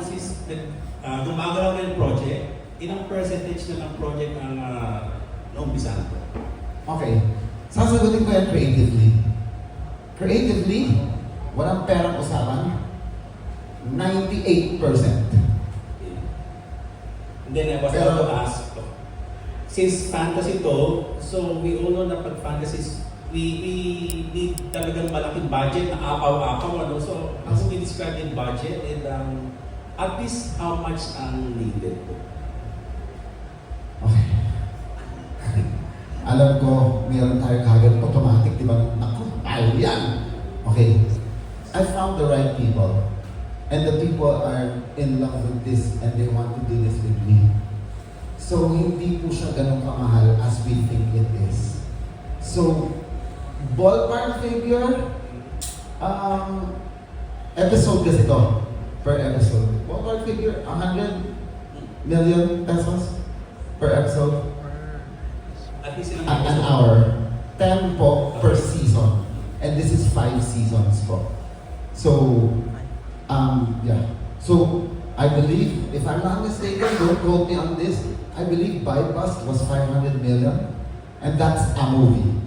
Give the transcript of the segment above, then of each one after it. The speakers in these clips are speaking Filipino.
Since gumagalaw na yung project, ilang percentage na ng project ang naumpisahan ko? Okay. Sasagutin ko yan creatively. Creatively, walang perang usapan. 98%. And then I was about to ask, since fantasy to, so we all know na pag fantasies, we need talagang malaking budget na apaw-apaw. Ano? So, how would we describe yung budget and at least how much ang needed po? Okay. Alam ko, meron tayo kagad automatic, di ba? Naku, ayaw yan. Okay. I found the right people. And the people are in love with this and they want to do this with me. So, hindi po siya ganun kamahal as we think it is. So, ballpark figure, episode kasi to, per episode. Ballpark figure, 100 million pesos per episode. At least ilang An hour. 10 po per season. And this is 5 seasons po. So, yeah. So, I believe, if I'm not mistaken, don't quote me on this, I believe Buy Bust was 500 million. And that's a movie.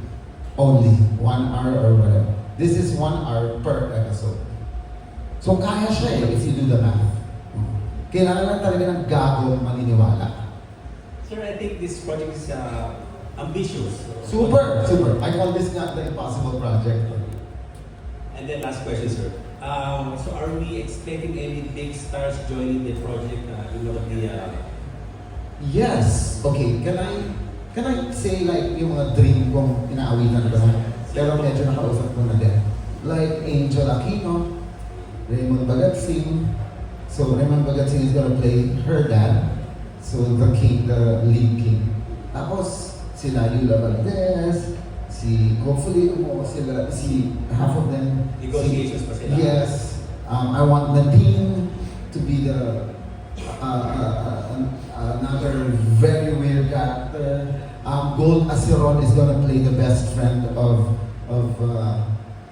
Only 1 hour or whatever. This is 1 hour per episode. So, kaya siya if you do the math. Kailangan lang talaga ng gago maniniwala. Sir, I think this project is ambitious. Super, super. I call this not the impossible project. And then last question, sir. So are we expecting any big stars joining the project? Yes. Okay, can I say like yung mga dream kong inaawitan ko na? Pero medyo nakausap ko na din. Like Angel Aquino, Raymond Bagatsing. So Raymond Bagatsing is gonna play her dad. So the king, the lead king. Tapos sila Yula Valdez, hopefully half of them. Negotiations pa sila. Yes. I want Nadine to be the another very weird character. Gold Asiron is gonna play the best friend of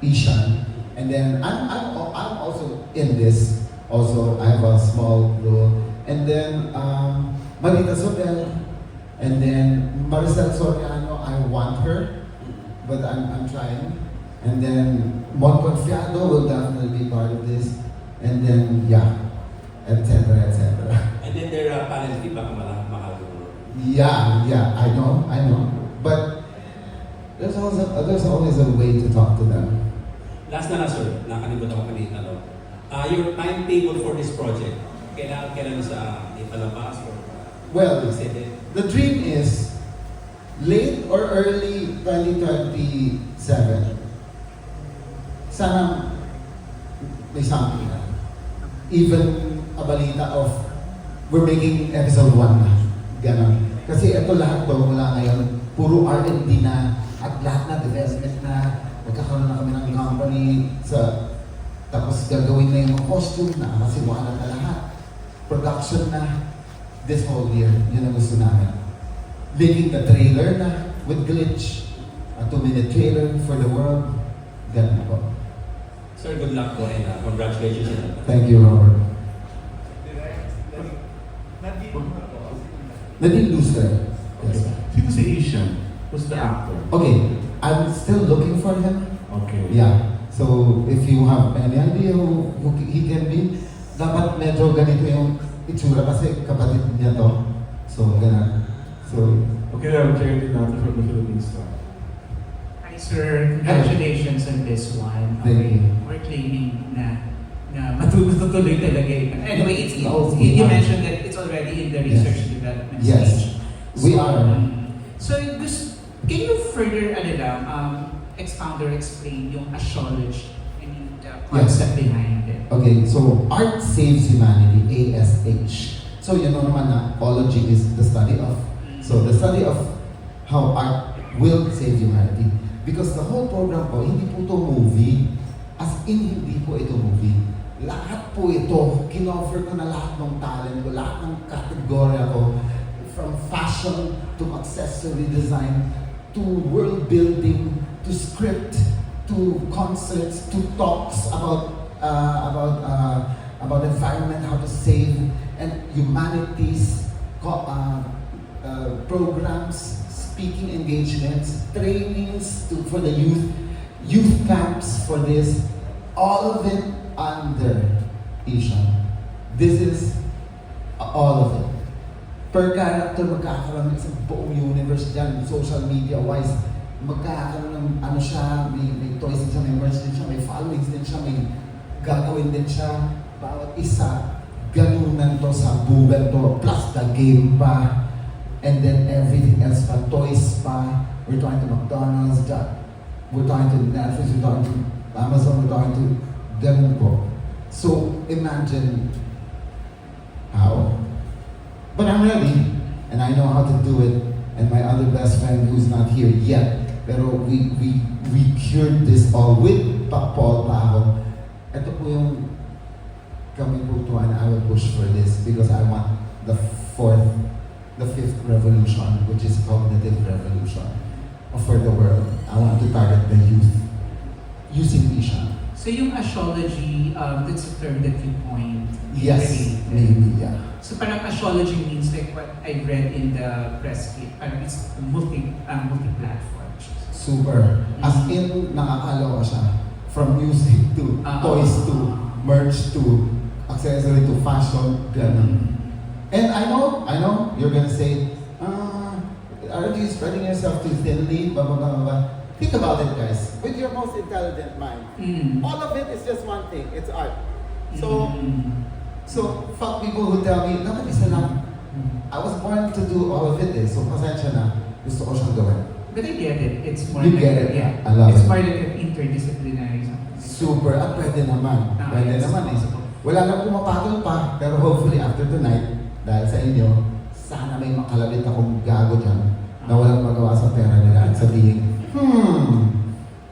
Ishan. And then I'm also in this. Also, I have a small role. And then Marita Sobel. And then Maricel Soriano, I want her, but I'm trying. And then Mon Confiado will definitely be part of this. And then, yeah, etc. etc. And then their panel fee baka mahal. Yeah, I know. But there's always a way to talk to them. Last na sir, nakalimutan ko kanina. Your timetable for this project, kailan sa ipalabas or Well, extended? the dream is late or early 2027. Sana may something na. Even a balita of we're making episode 1 na. Ganon. Kasi ito lahat to mula ngayon, puro R&D na at lahat na development na. Magkakaroon na kami ng company tapos gagawin na yung costume na masiwala na lahat. Production na. This whole year, yun ang gusto namin. Making the trailer na with glitch. A 2-minute trailer for the world. Ganun po. Sir, good luck po and congratulations. Thank you, Robert. Nadine Luster. Yes. Sino si Ishan? Who's the actor? Okay, I'm still looking for him. Okay. Yeah. So, if you have any idea who he can be, dapat medyo ganito yung itsura kasi kapatid niya to. So, ganun. So, Okay, I'm checking natin from the Philippine Star. Hi sir, congratulations on this one. Thank you. We're claiming na matutuloy talaga. Anyway, you mentioned that it's already in the research development yes, stage. we are. So, can you further expound or explain yung astrology? I mean, the concept behind it. Okay, so art saves humanity, ASH. So you know naman na ology is the study of. So the study of how art will save humanity. Because the whole program po, hindi po ito movie. As in, hindi po ito movie. Lahat po ito, kinoffer ko na lahat ng talent ko, lahat ng kategorya ko. From fashion to accessory design, to world building, to script, to concerts, to talks about about environment, how to save, and humanities programs, speaking engagements, trainings for the youth camps for this, all of it under Asian. This is all of it. Per character, magkakaroon ng isang buong universe dyan, social media-wise. Magkakaroon ng ano siya, may toys din siya, may merch din siya, may followings din siya, may gagawin din siya. Bawat isa, ganunan to sa bugan to, plus the game pa, and then everything else pa, toys pa. We're talking to McDonald's, we're talking to Netflix, we're talking to Amazon, we're talking to ganun po. So, imagine how. But I'm ready, and I know how to do it, and my other best friend who's not here yet, pero we cured this all with Paul Paho. Ito po yung kami po to, and I will push for this because I want the fifth revolution, which is cognitive revolution for the world. I want to target the youth using vision. So yung astrology, that's a term that you coined. Yes, maybe, yeah. So parang astrology means like what I read in the press kit, parang it's multi-platform. Super. As in, nakakalawa siya. From music to toys to merch to accessory to fashion, ganun. And I know, you're gonna say, aren't you spreading yourself too thinly, blah, blah, blah, blah. Think about it, guys. With your most intelligent mind, all of it is just one thing. It's art. So fuck people who tell me, dapat isa lang. I was born to do all of it eh. So pasensya na. Gusto ko siyang gawin. But I get it. It's more You like, get it. yeah. I love It's it. more like an interdisciplinary something. Super. At pwede naman. Pwede Yes. naman eh. Wala nang pumapatol pa. Pero hopefully after tonight, dahil sa inyo, sana may makalabit akong gago dyan na walang magawa sa pera nila at sabihin,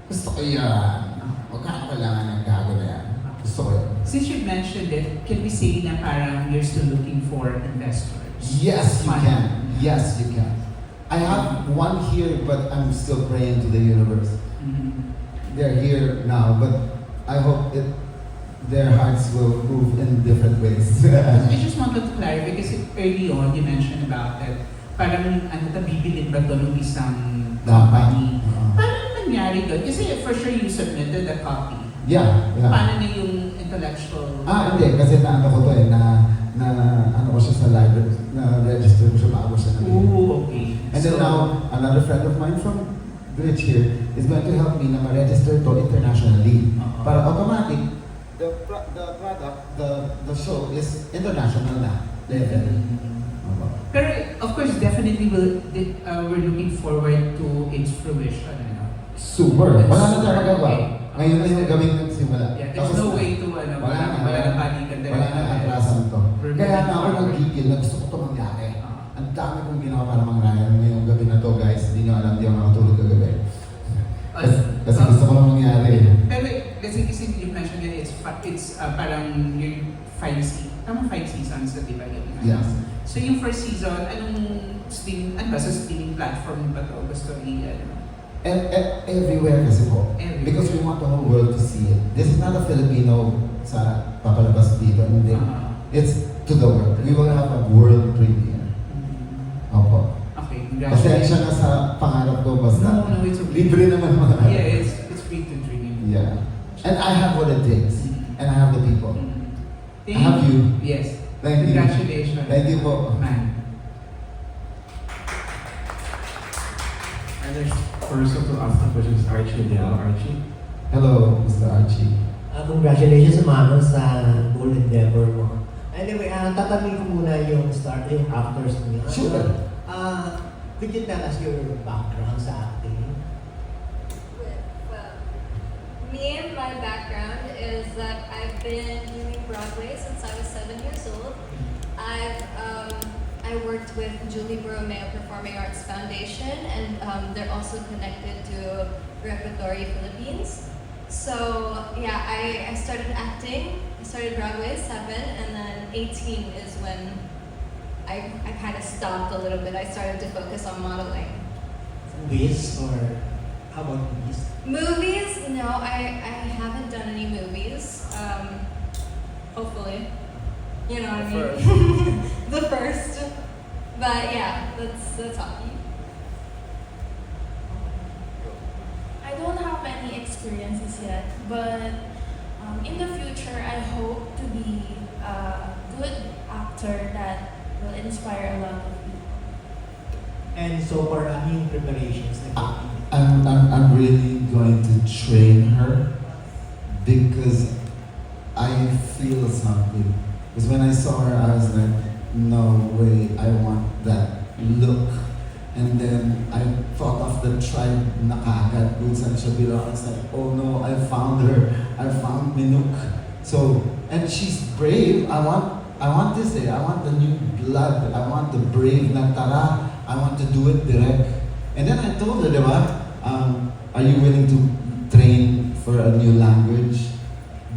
gusto ko yan. Huwag ka kailangan ng gago na yan. Gusto ko yan. Since you mentioned it, can we say na parang you're still looking for investors? Yes, you Money. can. Yes, you can. I have one here, but I'm still praying to the universe. They're here now, but I hope their hearts will move in different ways. I just wanted to clarify kasi early on you mentioned about that parang bibilin ba ito ng isang company? Paano nangyari doon? Kasi for sure you submitted a copy. Yeah. Paano na yung intellectual? Hindi. Kasi naano ko to eh, na ano ko siya sa library, na register ko siya bago siya na. Ooh, okay. And then now, another friend of mine from Bridge here is going to help me na ma-register to internationally. Para automatic, the product, the show is international na level. Pero of course, definitely we're looking forward to its fruition. Super. Wala na tayo magawa. Okay. Ngayon na yung gawing nagsimula. Yeah, there's no way to wala na panikan Wala na atrasan to. Kaya na ako nag-gigil na gusto ko ito mangyari. Ang dami kong ginawa para mangyari ngayong gabi na to, guys. Hindi nyo alam, di ako nakatulog kagabi. Kasi gusto ko lang mangyari. Pero kasi you mentioned that it's parang yung 5 seasons na diba yung Yes. So yung first season, anong streaming platform ba to? Gusto Everywhere kasi po. Everywhere. Because we want the whole world to see it. This is not a Filipino sa papalabas dito. Hindi. It's to the world. We will have a world premiere. Opo. Okay, Pasensya na sa pangarap ko basta. No, it's okay. Libre naman mga. Yeah, it's free to dream. Yeah. And I have what it takes. And I have the people. Thank I have you. Yes. Thank you. Congratulations. Thank you po. Man. And there's person to ask the question is Archie Liao. Archie? Hello, Mr. Archie. Congratulations, Mano, sa bold endeavor mo. Anyway, tatanungin ko muna yung actors niyo. Sure. Could you tell us your background sa acting? Well, me and my background is that I've been doing Broadway since I was 7 years old. I worked with Julie Borromeo Performing Arts Foundation, and they're also connected to Repertory Philippines. So yeah, I started acting. I started Broadway at 7, and then 18 is when I kind of stopped a little bit. I started to focus on modeling. Movies or how about movies? Movies? No, I haven't done any movies. hopefully. You know what I mean? The first. But yeah, that's hockey. I don't have any experiences yet, but in the future, I hope to be a good actor that will inspire a lot of people. And so far, ano yung preparations na I'm really going to train her because I feel something. Because when I saw her, I was like, no way, I want that look. And then I thought of the tribe na kaagad kung saan siya belong. I was like, oh no, I found her. I found Minuk. So, and she's brave. I want this day. I want the new blood. I want the brave na tara. I want to do it direct. And then I told her, diba, are you willing to train for a new language?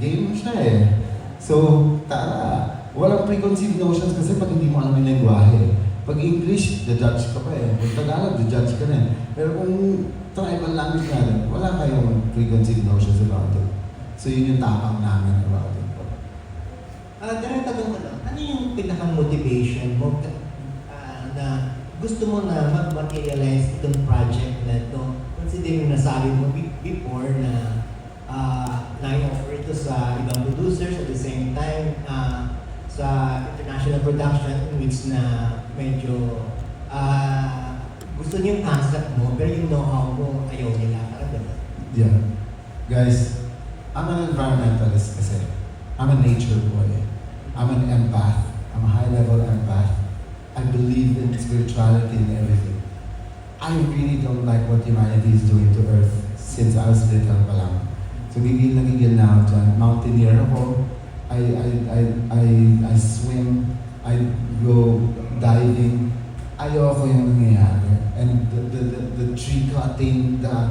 Game siya eh. So, tara. Walang preconceived notions kasi pag hindi mo alam yung lengguwahe. Pag English, judge ka pa eh. Pag Tagalog, judge ka na eh. Pero kung tribal language natin, wala kayong preconceived notions about it. So yun yung tapang namin about it. Tanong ko lang, ano yung pinaka-motivation mo na gusto mo na mag-materialize itong project na ito? Considering nasabi mo before na na-offer ito sa ibang producers at the same time sa international production in which na medyo gusto niyo yung concept mo pero yung know-how mo ayaw nila. Parang gano'n. Yeah. Guys, I'm an environmentalist kasi. I'm a nature boy. I'm an empath. I'm a high-level empath. I believe in spirituality and everything. I really don't like what humanity is doing to Earth since I was little pa lang. So gigil na ako dyan. Mountaineer ako. I swim, I go diving. Ayoko yung nangyayari. And the tree cutting, the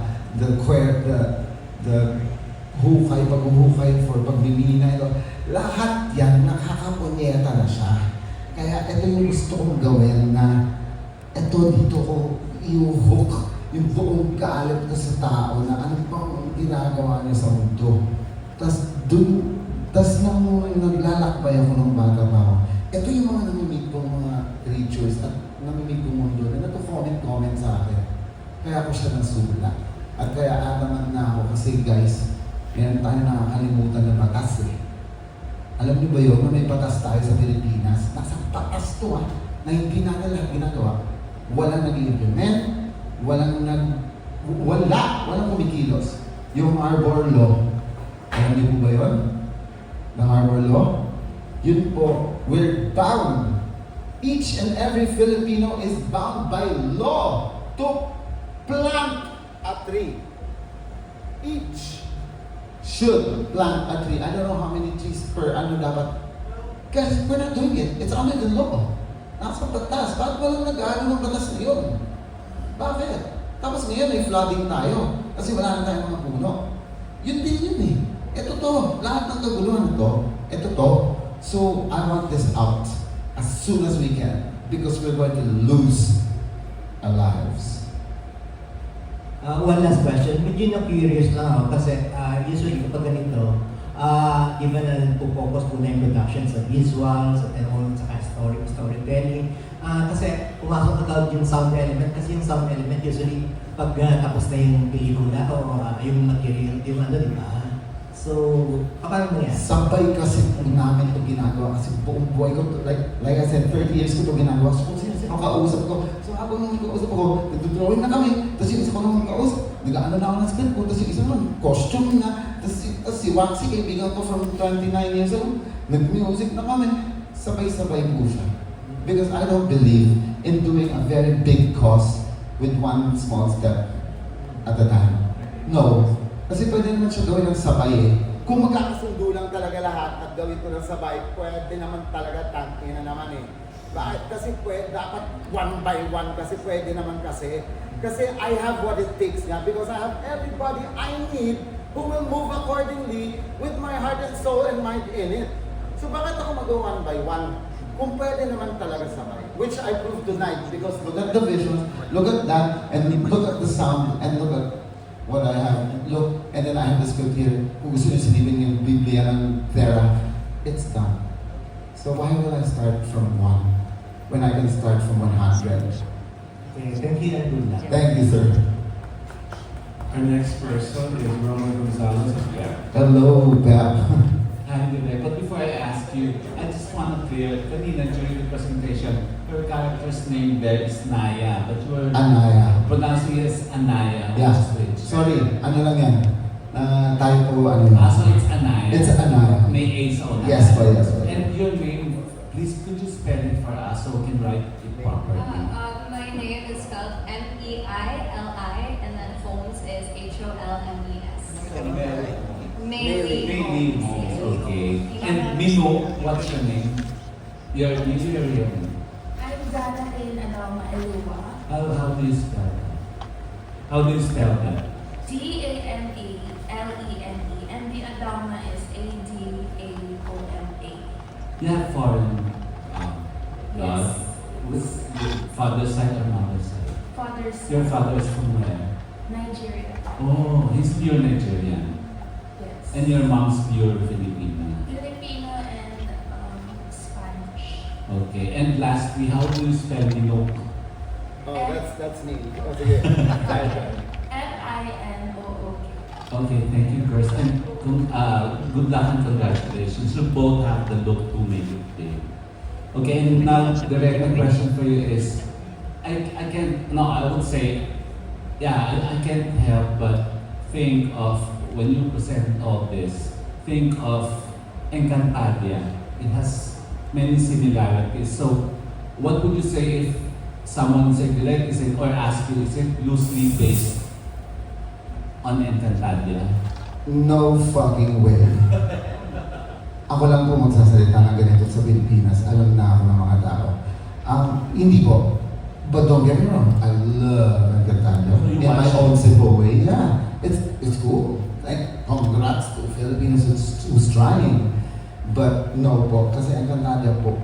hukay, paghuhukay for pagmimina, lahat yan, nakakapunyeta na siya. Kaya ito yung gusto kong gawin na ito dito ko iuhook yung buong galit ko sa tao na ano bang ginagawa niya sa mundo. Tas nung naglalakbay ako ng bata pa ako, ito yung mga namimit kong mga creatures at namimit kong mundo na nagko-comment sa akin. Kaya ako siya nasulat. At kaya ataman na ako kasi guys, meron tayo nakakalimutan na batas eh. Alam niyo ba yun na may batas tayo sa Pilipinas? Nasa batas to na hindi natin lahat ginagawa. Walang nag-implement, walang kumikilos. Yung Arbor Law, alam niyo po ba yun? The Arbor Law? Yun po, we're bound. Each and every Filipino is bound by law to plant a tree. Each should plant a tree. I don't know how many trees per ano dapat. Kasi we're not doing it. It's under the law. Nasa batas. Bakit walang nag-aaral ng batas ngayon? Bakit? Tapos ngayon may flooding tayo. Kasi wala na tayong mga puno. Yun din yun eh. Ito to. Lahat ng kaguluhan ito. Ito to. So I want this out as soon as we can. Because we're going to lose our lives. One last question. Medyo na-curious lang ako kasi usually kapag ganito, given na focus po na yung production sa visuals and all sa storytelling, kasi pumasok agad yung sound element kasi yung sound element usually pag tapos na yung pelikula o yung material, yung ano, di ba? So, paano mo yan? Sabay kasi po namin ito ginagawa kasi buong buhay ko, like I said, 30 years ko ito ginagawa. So kung sino kausap ko, so habang nakausap ako, nag-drawing na kami, tapos yung isa ko naman kausap, nag-ano na ako ng script ko, tapos yung isa naman, costume na, tapos si Waxy, kaibigan ko from 29 years old, nag-music na kami, sabay-sabay po siya. Because I don't believe in doing a very big cause with one small step at a time. No. Kasi pwede naman siya gawin ng sabay eh. Kung magkakasundo lang talaga lahat at gawin ko ng sabay, pwede naman talaga tangke na naman eh. Bakit? Kasi dapat one by one kasi pwede naman kasi. Kasi I have what it takes nga because I have everybody I need who will move accordingly with my heart and soul and mind in it. So bakit ako mag-go one by one? Kung pwede naman talaga sabay. Which I proved tonight because look at the vision, look at that, and look at the sound, and look at what I have. Look, and then I have the script here. Kung gusto niyo silipin yung Biblia ng Thera, it's done. So why will I start from 1 when I can start from 100? Okay, thank you and good luck. Thank you, sir. Our next person is Roman Gonzalez of Gap. Hello, Pep. Hi, Direk. But before I ask you, I just want to clear, kanina during the presentation, your character's name there is Naya, but you were Anaya. pronouncing it as Anaya. Yeah. Which? Sorry, ano lang yan? Typo, ano yun? So it's Anaya. It's Anaya. May A sa una. Yes, po, yes, po. And your name, please could you spell it for us so we can write it properly? My name is spelled Meili, and then Holmes is Holmes. Meili Maybe Holmes. okay. And Mino, what's your name? Your real name. I'm Dana in Adama Eluwa. How do you spell that? How do you spell that? Damelene, and the Adama is Adaoma. You have foreign Yes. with your father's side or mother's side? Father's Your father is from where? Nigeria. Oh, he's pure Nigerian. Yes. And your mom's pure Filipina. Filipino and Spanish. Okay. And lastly, how do you spell Minok? That's me. Oh, sige. Minook. Okay, thank you, girls. And good luck and congratulations. You both have the look to make it big. Okay, and now the second question for you is, I would say, I can't help but think of, when you present all this, think of Encantadia. It has many similarities. So, what would you say if someone said, or ask you, is it loosely based on Encantadia? No fucking way. Ako lang po magsasalita ng ganito sa Pilipinas. Alam na ako ng mga tao. Hindi po. But don't get me wrong, I love Encantadia. In my own simple way, yeah. It's cool. Like, congrats to Filipinos who's trying. But no po, kasi Encantadia po,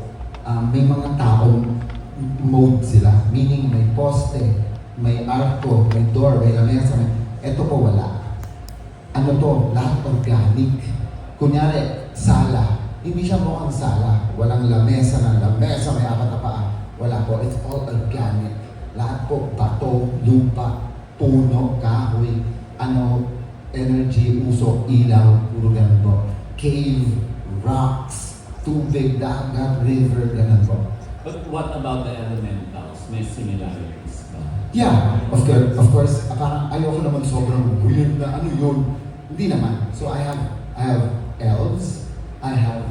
may mga taong mode sila. Meaning may poste, may arco, may door, may lamesa, Ito po wala. Ano to? Lahat organic. Kunyari, sala. Hindi siya mukhang sala. Walang lamesa na lamesa, may apat na paa. Wala po. It's all organic. Lahat po, bato, lupa, puno, kahoy, energy, usok, ilaw, puro ganun po. Cave, rocks, tubig, dagat, river, ganun po. But what about the elementals? May similarities ba? Yeah, of course, parang ayoko naman sobrang weird na ano yun. Hindi naman. So I have elves, I have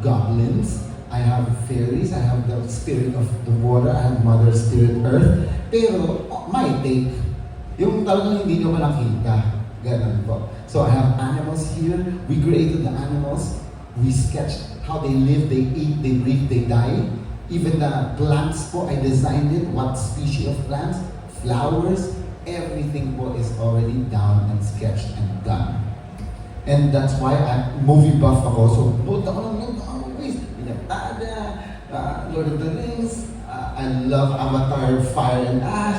goblins, I have fairies, I have the spirit of the water, I have mother spirit earth. Pero my take, yung talagang hindi nyo pa nakita. Ganun po. So I have animals here. We created the animals. We sketched how they live, they eat, they breathe, they die. Even the plants po, I designed it. What species of plants, flowers, everything po is already down and sketched and done. And that's why I'm movie buff ako. So, nood ako ng movies. Pinagtada, Lord of the Rings. I love Avatar, Fire and Ash.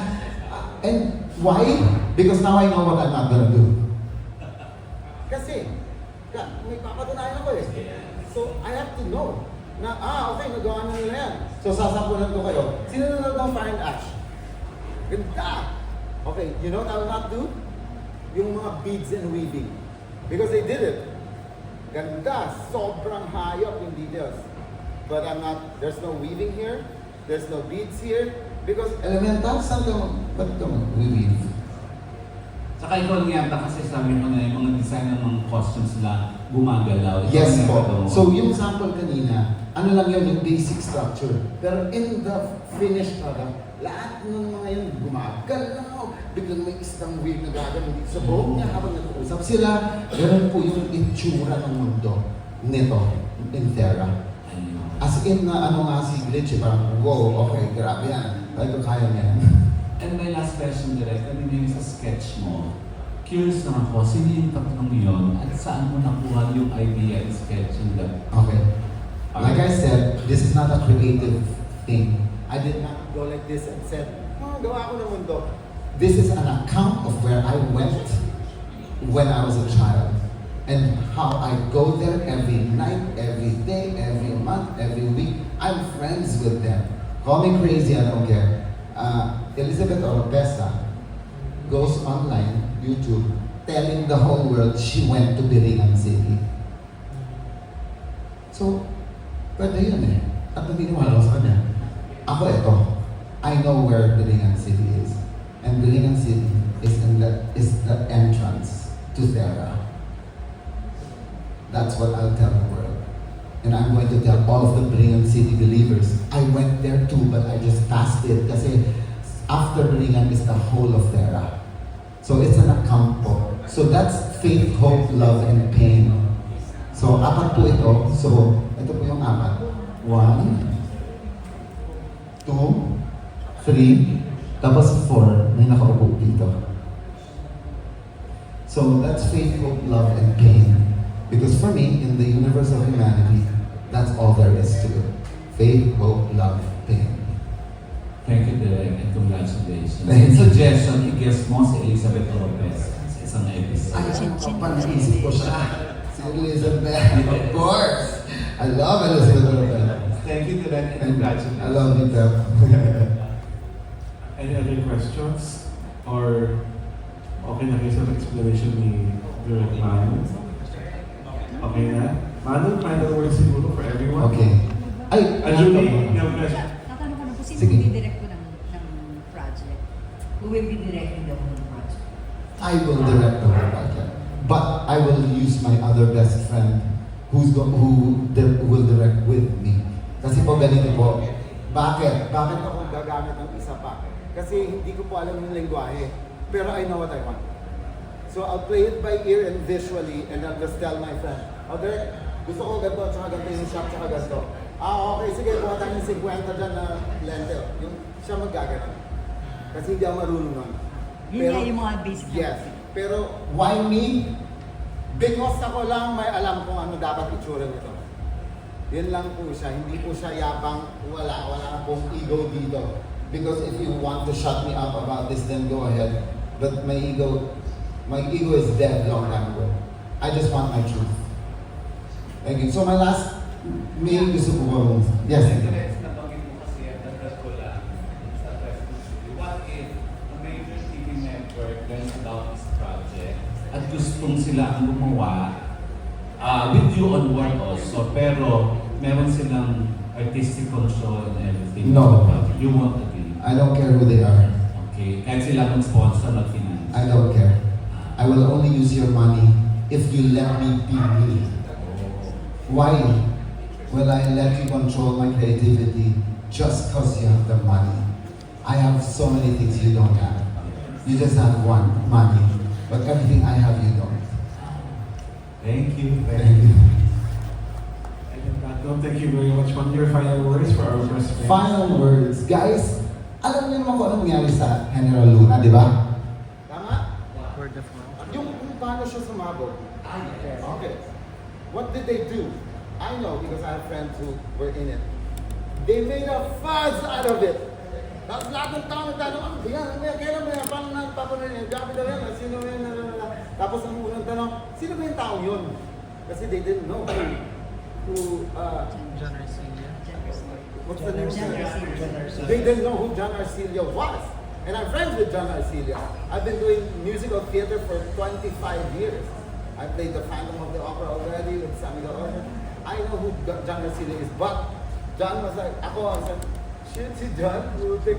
And why? Because now I know what I'm not gonna do. Kasi, may papatunayan ako eh. So, I have to know na, okay, nagawa na nila yan. So, sasapunan ko kayo. Sino nanonood ng Fire and Ash? Ganda! Okay, you know what I will not do? Yung mga beads and weaving. Because they did it. Ganda! Sobrang hayop yung details. But I'm not, there's no weaving here. There's no beads here. Because elemental, saan ka ba't ka mag-weave? Saka ikaw niyata kasi sabi mo na yung mga design ng mga costumes nila gumagalaw. Ikaw Yes niyata po. mo. So yung sample kanina, ano lang yun, yung basic structure. Pero in the finished product, lahat ng mga yun gumagalaw. Biglang may isang weird na gagawin dito sa buhok niya habang nag-uusap sila. Ganun po yung itsura ng mundo nito, in Terra. Ayun. As in na nga si Glitch, parang wow, okay, grabe yan. Kaya ko kaya niya. And my last question, Direk, kanina yung sa sketch mo. Curious na ako, sino yung tatlong yun at saan mo nakuha yung idea and sketching that? Okay. Like I said, this is not a creative thing. I did not go like this and said, gawa ko ng mundo. This is an account of where I went when I was a child. and how I go there every night, every day, every month, every week. I'm friends with them. Call me crazy, I don't care. Elizabeth Oropesa goes online, YouTube, telling the whole world she went to Biringan City. So, pwede yun eh. At naniniwala ko sa kanya. Ako ito, I know where Biringan City is. And Biringan City is the entrance to Thera. That's what I'll tell the world. And I'm going to tell all of the Biringan City believers, I went there too, but I just passed it. Kasi after Biringan is the whole of Thera. So it's an account po. So that's faith, hope, love, and pain. So apat po ito. So ito po yung apat. 1, 2, 3, tapos 4, may nakaupo dito. So that's faith, hope, love, and pain. Because for me, in the universe of humanity, that's all there is to it. Faith, hope, love, pain. Thank you, Derek, and congratulations. Thank you. Suggestion, i-guest mo si Elizabeth Oropesa sa isang episode. Ay, panaisip ko siya. Si Elizabeth, of course. I love Elizabeth Oropesa. Thank you, Derek, and congratulations. I love you, Tep. Any other questions? Or okay na kayo sa explanation ni Direct Manu? Okay na? Manu, final words siguro for everyone? Okay. Ay, Julie, you have a question? Natanong ko na po, sino Sige. mag-direct po ng project? Who will be directing the whole project? I will direct the whole project. But I will use my other best friend who will direct with me. Kasi po ganito po, bakit? Bakit ako gagamit ng isa pa? Kasi hindi ko po alam yung lengguwahe. Pero I know what I want. So I'll play it by ear and visually and I'll just tell my friend, okay, gusto ko ganito, tsaka ganito yung shop, tsaka ganito. Okay, sige, kuha tayo ng 50 dyan na lentil. Yung siya maggaganon. Kasi hindi ako marunong nun. Yun nga yung mga basic. Yes. Pero why me? Because ako lang may alam kung ano dapat itsura nito. Yun lang po siya. Hindi po siya yabang. Wala pong ego dito. Because if you want to shut me up about this, then go ahead. But my ego is dead long time ago. I just want my truth. Thank you. So my last, may gusto ko ba? Yes. Nabanggit mo kasi at nagras ko lang sa press release. What if a major TV network learns about this project at gustong sila ang gumawa with you on board also, pero meron silang artistic control and everything? No. You won't agree? I don't care who they are. Okay. Kahit sila mag-sponsor, mag-finance? I don't care. I will only use your money if you let me be me. Why will I let you control my creativity just because you have the money? I have so many things you don't have. You just have one, money. But everything I have, you don't. Thank you. Thank you. Thank you very much. What are your final words for our first friends? Final words. Guys, alam niyo naman kung anong nangyari sa General Luna, di ba? Tama? Yung paano siya sumabog. Okay. What did they do? I know because I have friends who were in it. They made a fuzz out of it. Tapos lahat ng tao nagtanong, ano ba yan? Kailan ba yan? Paano na papanin yan? Gabi daw yan? Sino ba yan? Tapos ang unang tanong, sino ba yung tao yun? Kasi they didn't know who John Arcelia. what's the name? John Arcelia. They didn't know who John Arcelia was. And I'm friends with John Arcelia. I've been doing musical theater for 25 years. I played the Phantom of the Opera already with Sammy Gaorna. I know who John Arcelia is, but John was like, I said, shit, si John, butik.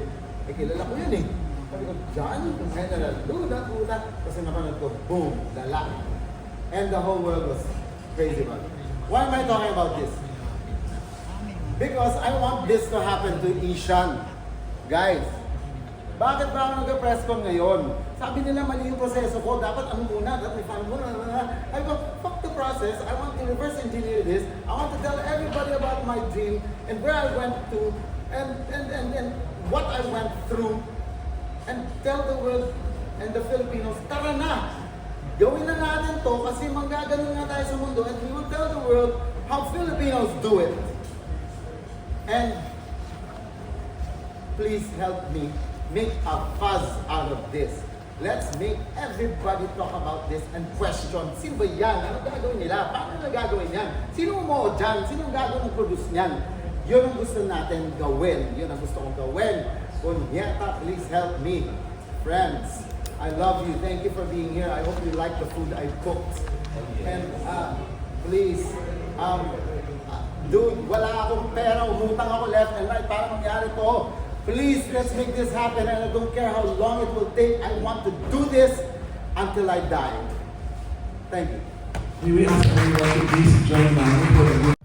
Kilala ko yun eh. Sabi ko, John, General Luna, kasi napanood ko, boom, lalaki. And the whole world was crazy about it. Why am I talking about this? Because I want this to happen to Ishan. Guys, bakit ba ako nag-press con ngayon? Sabi nila mali yung proseso ko, dapat ano muna, dapat may fan muna. I go, fuck the process, I want to reverse engineer this. I want to tell everybody about my dream and where I went to and what I went through and tell the world and the Filipinos, tara na! Gawin na natin to kasi manggaganon nga tayo sa mundo and we will tell the world how Filipinos do it. And please help me make a fuzz out of this. Let's make everybody talk about this and question, sino ba yan? Ano gagawin nila? Paano nila gagawin yan? Sino mo dyan? Sino ang gagawin ng produce niyan? Yun ang gusto natin gawin. Yun ang gusto kong gawin. Kunyeta, please help me. Friends, I love you. Thank you for being here. I hope you like the food I cooked. And please, dude, wala akong pera. Umutang ako left and right para mangyari to. Please, let's make this happen, and I don't care how long it will take. I want to do this until I die. Thank you. May we ask everyone to please join Manu for the